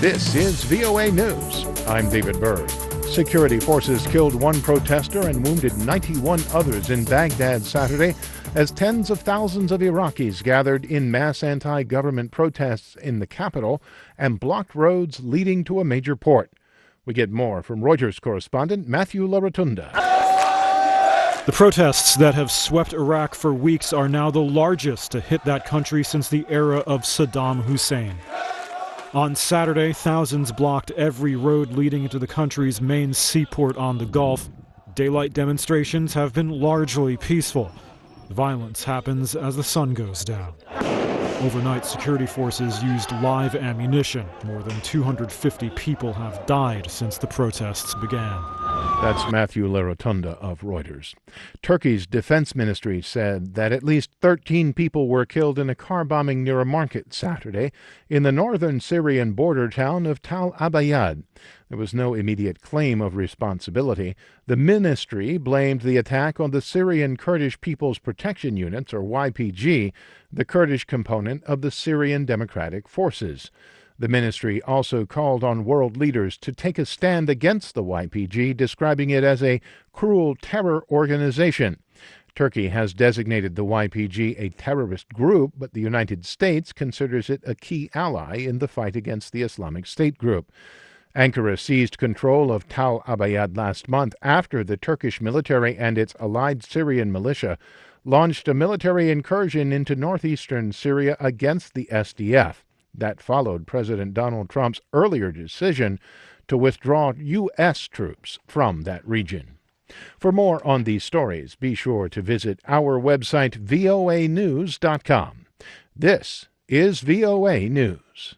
This is VOA News. I'm David Byrd. Security forces killed one protester and wounded 91 others in Baghdad Saturday as tens of thousands of Iraqis gathered in mass anti-government protests in the capital and blocked roads leading to a major port. We get more from Reuters correspondent Matthew LaRotunda. The protests that have swept Iraq for weeks are now the largest to hit that country since the era of Saddam Hussein. On Saturday, thousands blocked every road leading into the country's main seaport on the Gulf. Daylight demonstrations have been largely peaceful. Violence happens as the sun goes down. Overnight, security forces used live ammunition. More than 250 people have died since the protests began. That's Matthew LaRotunda of Reuters. Turkey's defense ministry said that at least 13 people were killed in a car bombing near a market Saturday in the northern Syrian border town of Tal Abyad. There was no immediate claim of responsibility. The ministry blamed the attack on the Syrian Kurdish People's Protection Units, or YPG, the Kurdish component of the Syrian Democratic Forces. The ministry also called on world leaders to take a stand against the YPG, describing it as a cruel terror organization. Turkey has designated the YPG a terrorist group, but the United States considers it a key ally in the fight against the Islamic State group. Ankara seized control of Tal Abyad last month after the Turkish military and its allied Syrian militia launched a military incursion into northeastern Syria against the SDF. That followed President Donald Trump's earlier decision to withdraw U.S. troops from that region. For more on these stories, be sure to visit our website, voanews.com. This is VOA News.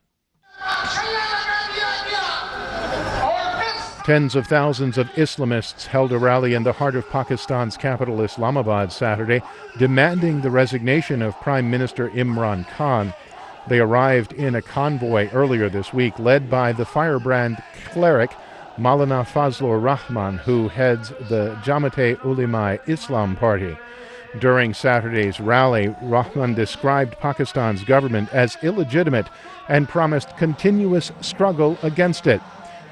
Tens of thousands of Islamists held a rally in the heart of Pakistan's capital, Islamabad, Saturday, demanding the resignation of Prime Minister Imran Khan. They arrived in a convoy earlier this week, led by the firebrand cleric Maulana Fazlur Rahman, who heads the Jamaat-e-Ulema Islam Party. During Saturday's rally, Rahman described Pakistan's government as illegitimate and promised continuous struggle against it.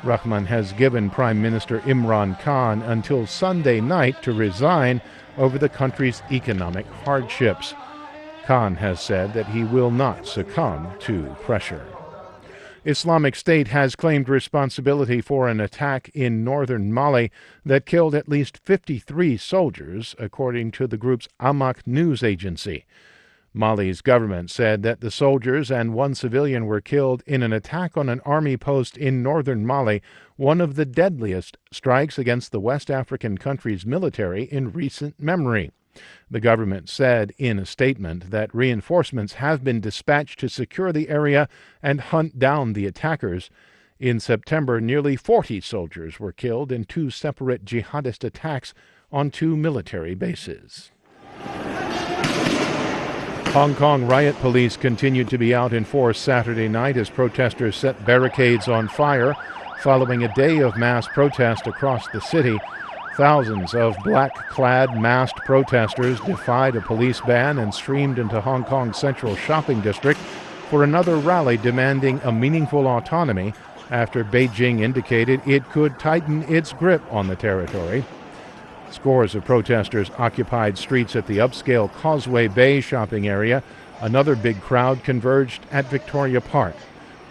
Rahman has given Prime Minister Imran Khan until Sunday night to resign over the country's economic hardships. Khan has said that he will not succumb to pressure. Islamic State has claimed responsibility for an attack in northern Mali that killed at least 53 soldiers, according to the group's Amaq news agency. Mali's government said that the soldiers and one civilian were killed in an attack on an army post in northern Mali, one of the deadliest strikes against the West African country's military in recent memory. The government said in a statement that reinforcements have been dispatched to secure the area and hunt down the attackers. In September, nearly 40 soldiers were killed in two separate jihadist attacks on two military bases. Hong Kong riot police continued to be out in force Saturday night as protesters set barricades on fire following a day of mass protest across the city. Thousands of black-clad masked protesters defied a police ban and streamed into Hong Kong's central shopping district for another rally demanding a meaningful autonomy after Beijing indicated it could tighten its grip on the territory. Scores of protesters occupied streets at the upscale Causeway Bay shopping area. Another big crowd converged at Victoria Park.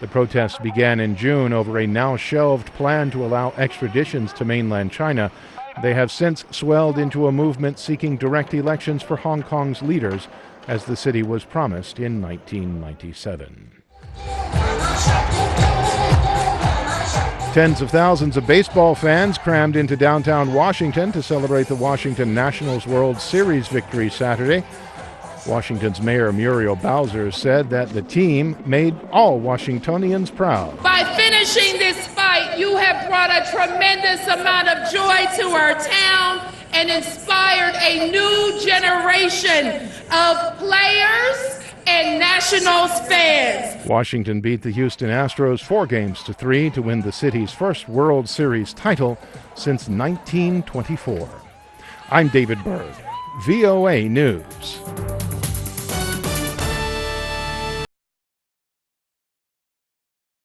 The protests began in June over a now-shelved plan to allow extraditions to mainland China. They have since swelled into a movement seeking direct elections for Hong Kong's leaders, as the city was promised in 1997. Tens of thousands of baseball fans crammed into downtown Washington to celebrate the Washington Nationals World Series victory Saturday. Washington's Mayor Muriel Bowser said that the team made all Washingtonians proud. By finishing this fight, you have brought a tremendous amount of joy to our town and inspired a new generation of players and Nationals fans. Washington beat the Houston Astros 4-3 to win the city's first World Series title since 1924. I'm David Byrd, VOA News.